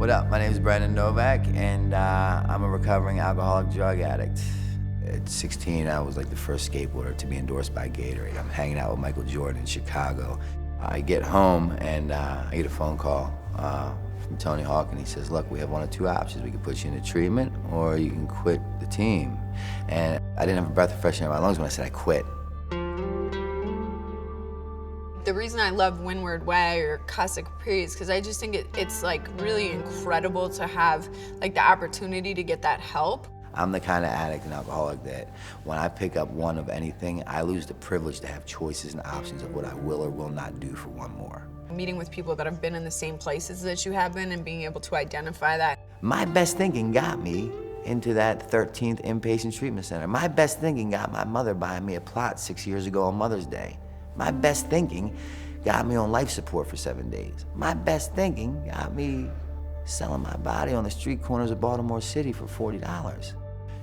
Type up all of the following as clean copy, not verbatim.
What up? My name is Brandon Novak, and I'm a recovering alcoholic drug addict. At 16, I was like the first skateboarder to be endorsed by Gatorade. I'm hanging out with Michael Jordan in Chicago. I get home and I get a phone call from Tony Hawk, and he says, look, we have one of two options. We can put you into treatment or you can quit the team. And I didn't have a breath of fresh air in my lungs when I said I quit. The reason I love Windward Way or Casa Capri is because I just think it's like really incredible to have like the opportunity to get that help. I'm the kind of addict and alcoholic that when I pick up one of anything, I lose the privilege to have choices and options of what I will or will not do for one more. Meeting with people that have been in the same places that you have been and being able to identify that. My best thinking got me into that 13th inpatient treatment center. My best thinking got my mother buying me a plot 6 years ago on Mother's Day. My best thinking got me on life support for 7 days. My best thinking got me selling my body on the street corners of Baltimore City for $40.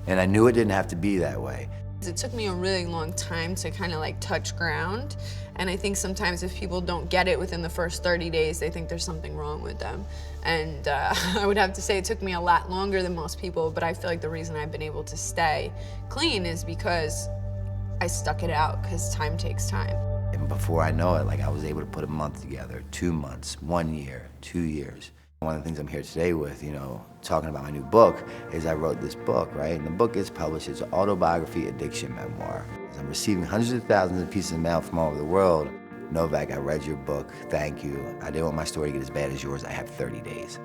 And I knew it didn't have to be that way. It took me a really long time to kind of like touch ground. And I think sometimes if people don't get it within the first 30 days, they think there's something wrong with them. And I would have to say it took me a lot longer than most people, but I feel like the reason I've been able to stay clean is because I stuck it out, because time takes time. And before I know it, like I was able to put a month together, 2 months, 1 year, 2 years. One of the things I'm here today with, talking about my new book, is I wrote this book, right? And the book gets published. It's an autobiography addiction memoir. I'm receiving hundreds of thousands of pieces of mail from all over the world. Novak, I read your book. Thank you. I didn't want my story to get as bad as yours. I have 30 days.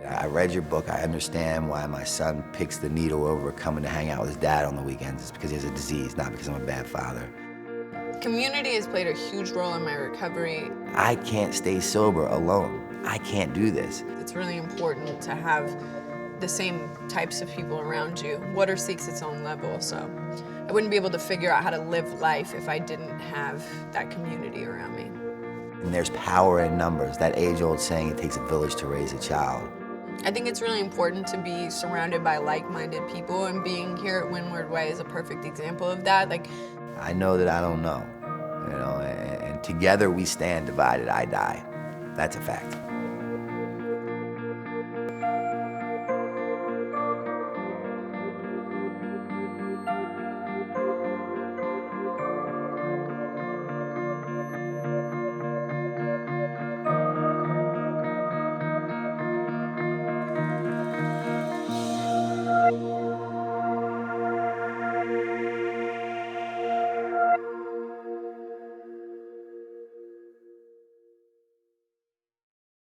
I read your book. I understand why my son picks the needle over coming to hang out with his dad on the weekends. It's because he has a disease, not because I'm a bad father. Community has played a huge role in my recovery. I can't stay sober alone. I can't do this. It's really important to have the same types of people around you. Water seeks its own level, so I wouldn't be able to figure out how to live life if I didn't have that community around me. And there's power in numbers. That age-old saying, it takes a village to raise a child. I think it's really important to be surrounded by like-minded people, and being here at Windward Way is a perfect example of that. I know that I don't know, and together we stand, divided I die. That's a fact.